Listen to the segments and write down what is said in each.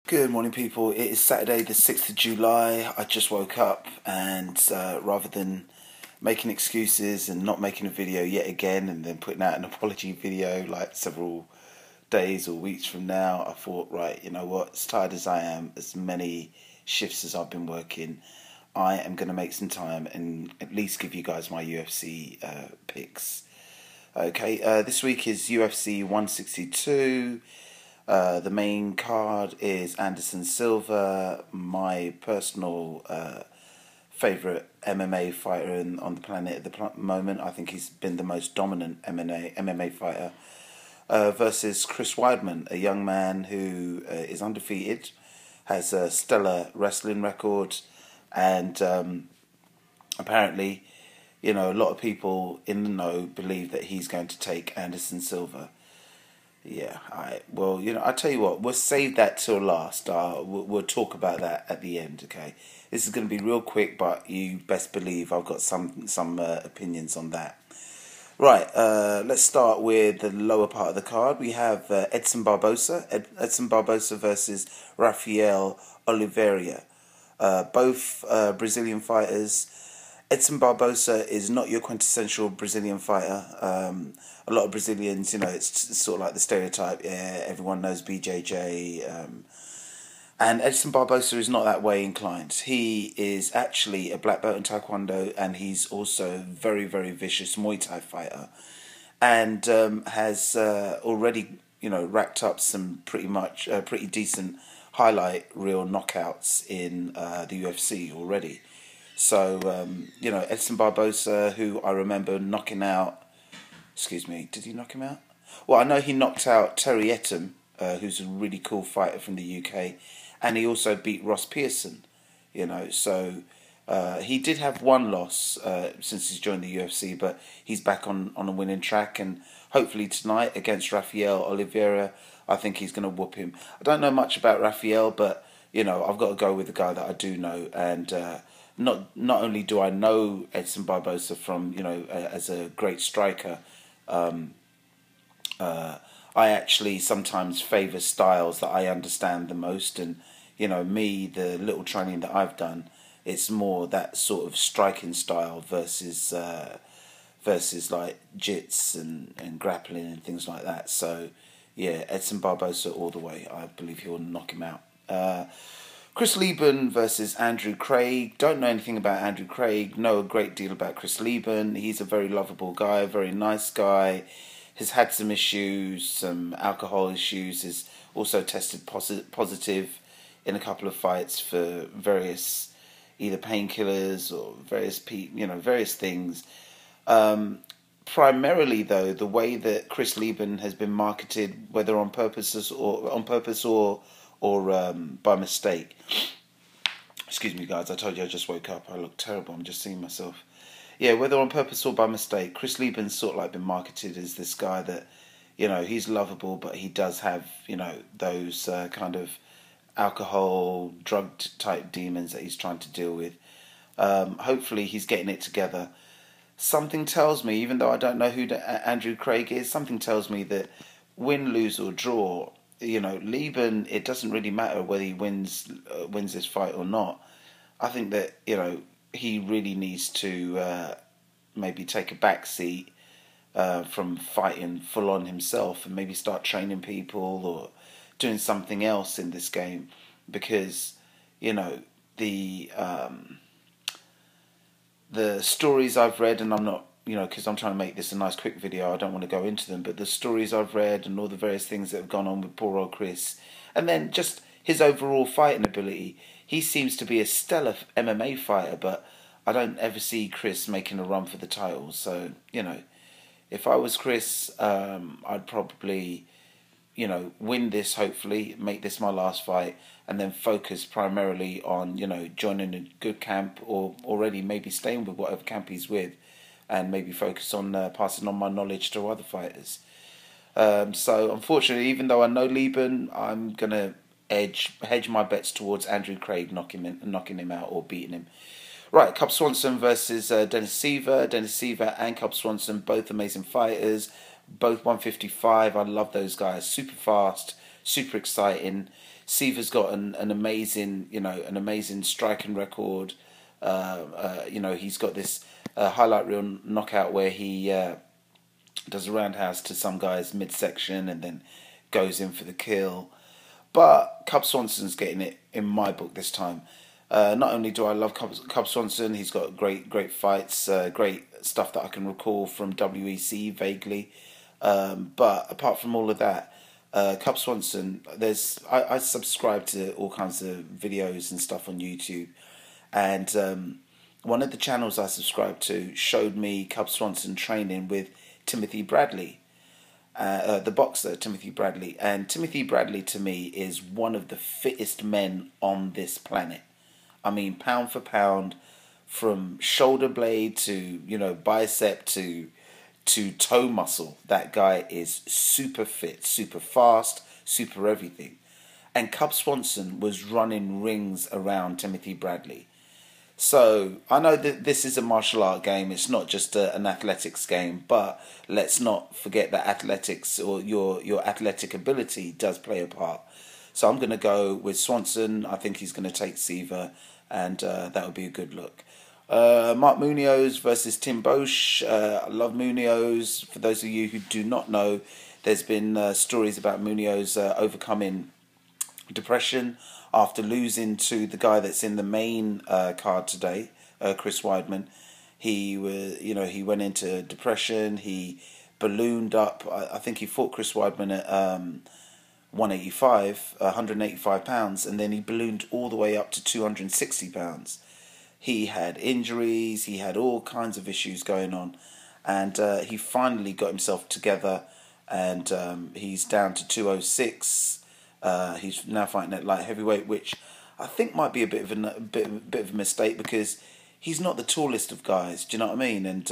Good morning, people. It is Saturday, the 6th of July. I just woke up and rather than making excuses and not making a video yet again and then putting out an apology video like several days or weeks from now, I thought, right, you know what, as tired as I am, as many shifts as I've been working, I am going to make some time and at least give you guys my UFC picks. Okay, this week is UFC 162. The main card is Anderson Silva, my personal favourite MMA fighter on the planet at the moment. I think he's been the most dominant MMA fighter, versus Chris Weidman, a young man who is undefeated, has a stellar wrestling record, and apparently, you know, a lot of people in the know believe that he's going to take Anderson Silva. Yeah, well, you know, I tell you what, we'll save that till last. We'll talk about that at the end, okay? This is going to be real quick, but you best believe I've got some opinions on that. Right, let's start with the lower part of the card. We have Edson Barbosa. Edson Barbosa versus Rafael Oliveira. Both Brazilian fighters. Edson Barbosa is not your quintessential Brazilian fighter. A lot of Brazilians, you know, it's sort of like the stereotype. Yeah, everyone knows BJJ. And Edson Barbosa is not that way inclined. He is actually a black belt in Taekwondo, and he's also a very, very vicious Muay Thai fighter, and has already, you know, racked up some pretty decent highlight reel knockouts in the UFC already. So, you know, Edson Barbosa, who I remember knocking out. Excuse me, did he knock him out? Well, I know he knocked out Terry Etim, who's a really cool fighter from the UK, and he also beat Ross Pearson, you know. So he did have one loss since he's joined the UFC, but he's back on a winning track, and hopefully tonight against Rafael Oliveira, I think he's going to whoop him. I don't know much about Rafael, but, you know, I've got to go with the guy that I do know, and not only do I know Edson Barbosa from, you know, as a great striker, I actually sometimes favour styles that I understand the most, and, you know, me, the little training that I've done, it's more that sort of striking style versus like jits and grappling and things like that. So yeah, Edson Barbosa all the way. I believe he'll knock him out. Chris Lieben versus Andrew Craig. Don't know anything about Andrew Craig. Know a great deal about Chris Lieben. He's a very lovable guy, a very nice guy. Has had some issues, some alcohol issues. Has also tested positive in a couple of fights for various either painkillers or various things. Primarily, though, the way that Chris Lieben has been marketed, whether on purpose or by mistake. Excuse me, guys. I told you I just woke up. I look terrible. I'm just seeing myself. Yeah, whether on purpose or by mistake, Chris Lieben's sort of like been marketed as this guy that, you know, he's lovable, but he does have, you know, those kind of alcohol, drug type demons that he's trying to deal with. Hopefully he's getting it together. Something tells me, even though I don't know who Andrew Craig is, something tells me that win, lose or draw, you know, Lieben, it doesn't really matter whether he wins this fight or not. I think that, you know, he really needs to maybe take a back seat from fighting full on himself and maybe start training people or doing something else in this game, because, you know, the stories I've read, and I'm not, you know, because I'm trying to make this a nice quick video, I don't want to go into them, but the stories I've read and all the various things that have gone on with poor old Chris, and then just his overall fighting ability, he seems to be a stellar MMA fighter, but I don't ever see Chris making a run for the title. So, you know, if I was Chris, I'd probably, you know, win this, hopefully, make this my last fight, and then focus primarily on, you know, joining a good camp, or already maybe staying with whatever camp he's with, and maybe focus on passing on my knowledge to other fighters. So, unfortunately, even though I know Lieben, I'm going to hedge my bets towards Andrew Craig knocking him out or beating him. Right, Cub Swanson versus Dennis Seaver. Dennis Seaver and Cub Swanson, both amazing fighters. Both 155. I love those guys. Super fast, super exciting. Seaver's got an amazing, an amazing striking record. He's got this highlight reel knockout where he does a roundhouse to some guy's midsection and then goes in for the kill. But Cub Swanson's getting it in my book this time. Not only do I love Cub Swanson, he's got great fights, great stuff that I can recall from WEC vaguely. But apart from all of that, Cub Swanson, I subscribe to all kinds of videos and stuff on YouTube, and one of the channels I subscribed to showed me Cub Swanson training with Timothy Bradley, the boxer Timothy Bradley. And Timothy Bradley, to me, is one of the fittest men on this planet. I mean, pound for pound, from shoulder blade to bicep to toe muscle, that guy is super fit, super fast, super everything. And Cub Swanson was running rings around Timothy Bradley. So I know that this is a martial art game. It's not just an athletics game, but let's not forget that athletics, or your athletic ability, does play a part. So I'm going to go with Swanson. I think he's going to take Seaver, and that would be a good look. Mark Munoz versus Tim Boesch. I love Munoz. For those of you who do not know, there's been stories about Munoz overcoming depression after losing to the guy that's in the main card today, Chris Weidman. He went into depression. He ballooned up. I think he fought Chris Weidman at 185 pounds, and then he ballooned all the way up to 260 pounds. He had injuries. He had all kinds of issues going on, and he finally got himself together, and he's down to 206. He's now fighting at light heavyweight, which I think might be a bit of a mistake, because he's not the tallest of guys. Do you know what I mean? And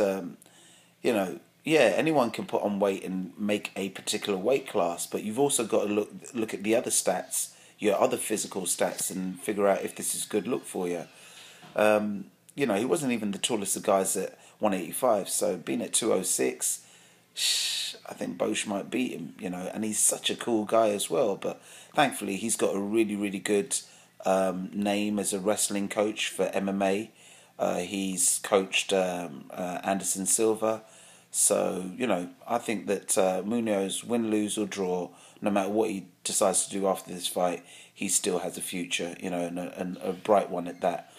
anyone can put on weight and make a particular weight class, but you've also got to look at the other stats, your other physical stats, and figure out if this is a good look for you. He wasn't even the tallest of guys at 185, so being at 206, I think Boesch might beat him, and he's such a cool guy as well. But thankfully, he's got a really, really good name as a wrestling coach for MMA. He's coached Anderson Silva. So, I think that Munoz, win, lose or draw, no matter what he decides to do after this fight, he still has a future, and a bright one at that.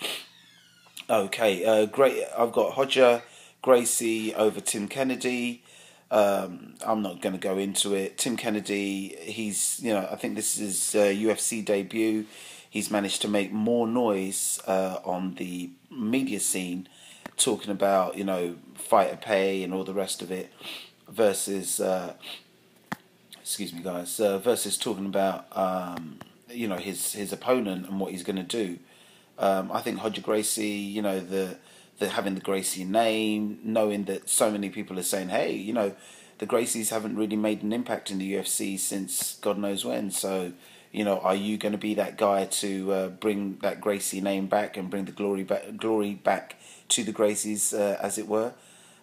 Okay, great. I've got Roger Gracie over Tim Kennedy. I'm not going to go into it. Tim Kennedy, he's, I think this is his UFC debut. He's managed to make more noise on the media scene, talking about, fighter pay and all the rest of it, versus, versus talking about, his opponent and what he's going to do. I think Roger Gracie, the having the Gracie name, knowing that so many people are saying, hey, the Gracies haven't really made an impact in the UFC since God knows when. So, are you going to be that guy to bring that Gracie name back and bring the glory back to the Gracies, as it were?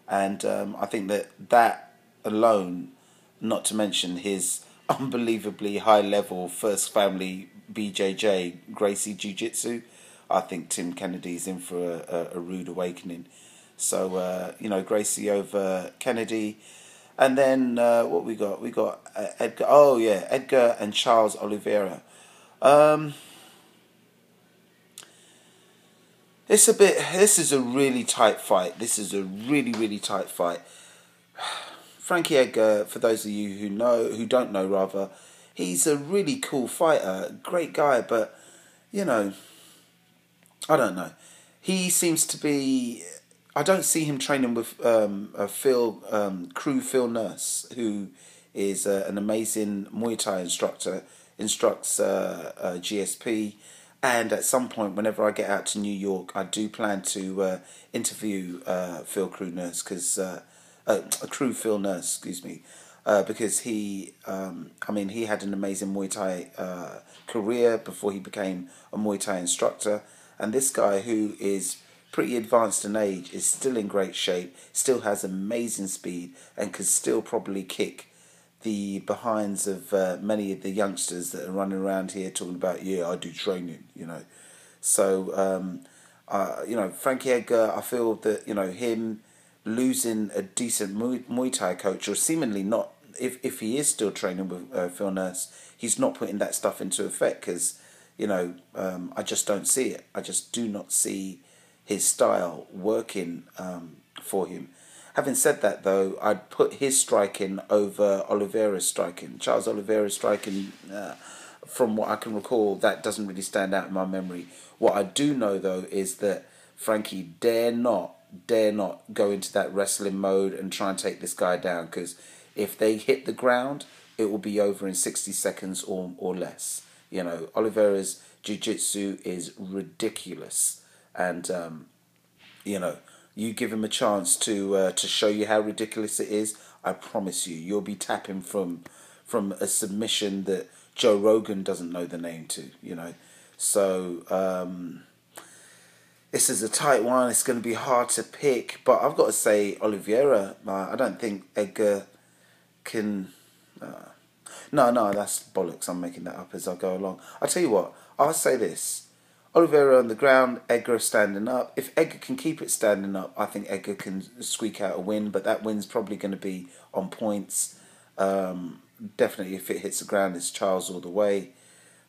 And I think that alone, not to mention his unbelievably high level first family BJJ Gracie Jiu-Jitsu, I think Tim Kennedy's in for a rude awakening. So, Gracie over Kennedy. And then what we got? We got Edgar. Oh, yeah, Edgar and Charles Oliveira. This is a really tight fight. This is a really, really tight fight. Frankie Edgar, for those of you who don't know rather, he's a really cool fighter, great guy, but, I don't know. He seems to be... I don't see him training with Phil Nurse, who is an amazing Muay Thai instructor, instructs GSP. And at some point, whenever I get out to New York, I do plan to interview Phil Nurse, because because he had an amazing Muay Thai career before he became a Muay Thai instructor. And this guy, who is pretty advanced in age, is still in great shape, still has amazing speed, and could still probably kick the behinds of many of the youngsters that are running around here talking about, yeah, I do training, you know. So, you know, Frankie Edgar, I feel that, you know, him losing a decent Muay Thai coach, or seemingly not, if he is still training with Phil Nurse, he's not putting that stuff into effect because, you know, I just don't see it. I just do not see his style working for him. Having said that, though, I'd put his striking over Oliveira's striking. Charles Oliveira's striking, from what I can recall, that doesn't really stand out in my memory. What I do know, though, is that Frankie dare not go into that wrestling mode and try and take this guy down, because if they hit the ground, it will be over in 60 seconds or less. You know, Oliveira's jiu-jitsu is ridiculous, and you know, you give him a chance to show you how ridiculous it is, I promise you, you'll be tapping from a submission that Joe Rogan doesn't know the name to, you know. So this is a tight one. It's going to be hard to pick, but I've got to say Oliveira. I don't think Edgar can. No, that's bollocks. I'm making that up as I go along. I'll tell you what. I'll say this. Oliveira on the ground, Edgar standing up. If Edgar can keep it standing up, I think Edgar can squeak out a win, but that win's probably going to be on points. Definitely if it hits the ground, it's Charles all the way.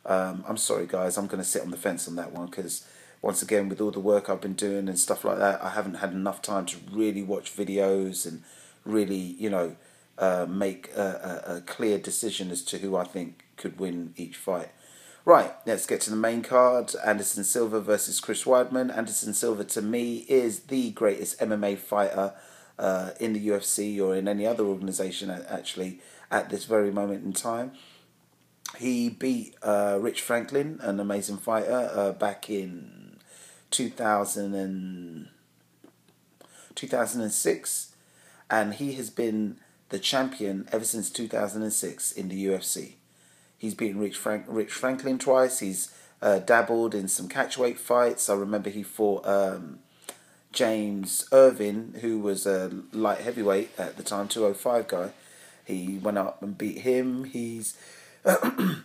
I'm sorry, guys. I'm going to sit on the fence on that one because, once again, with all the work I've been doing and stuff like that, I haven't had enough time to really watch videos and really, you know, make a clear decision as to who I think could win each fight. Right, let's get to the main card. Anderson Silva versus Chris Weidman. Anderson Silva, to me, is the greatest MMA fighter in the UFC or in any other organization, actually, at this very moment in time. He beat Rich Franklin, an amazing fighter, back in 2006, and he has been the champion ever since 2006 in the UFC. He's beaten Rich Franklin twice. He's dabbled in some catchweight fights. I remember he fought James Irvin, who was a light heavyweight at the time, 205 guy. He went up and beat him. He's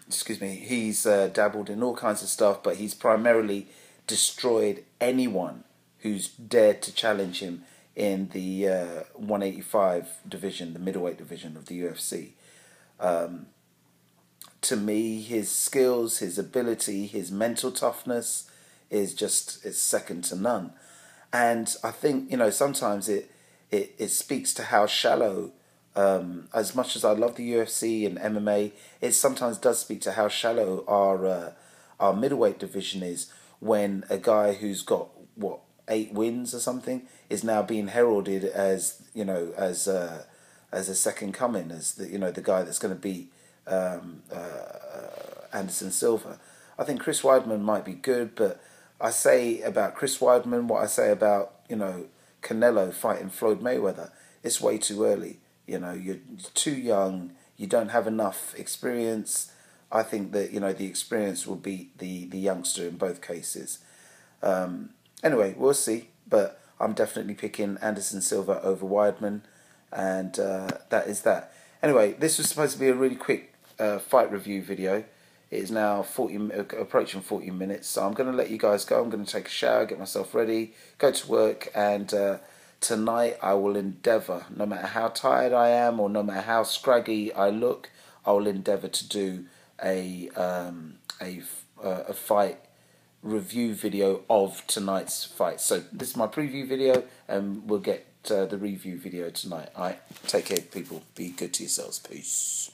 excuse me. He's dabbled in all kinds of stuff, but he's primarily destroyed anyone who's dared to challenge him in the 185 division, the middleweight division of the UFC. To me, his skills, his ability, his mental toughness is it's second to none. And I think, you know, sometimes it speaks to how shallow, as much as I love the UFC and MMA, it sometimes does speak to how shallow our middleweight division is, when a guy who's got, 8 wins or something is now being heralded as, you know, as a second coming, as the, you know, the guy that's going to beat Anderson Silva. I think Chris Weidman might be good, but I say about Chris Weidman what I say about, you know, Canelo fighting Floyd Mayweather. It's way too early. You know, you're too young. You don't have enough experience. I think that, you know, the experience will beat the youngster in both cases. Anyway, we'll see. But I'm definitely picking Anderson Silva over Weidman, and that is that. Anyway, this was supposed to be a really quick fight review video. It is now approaching 40 minutes, so I'm going to let you guys go. I'm going to take a shower, get myself ready, go to work, and tonight I will endeavour, no matter how tired I am or no matter how scraggy I look, I will endeavour to do a fight review video of tonight's fight. So this is my preview video, and we'll get the review video tonight. Alright, take care, people. Be good to yourselves. Peace.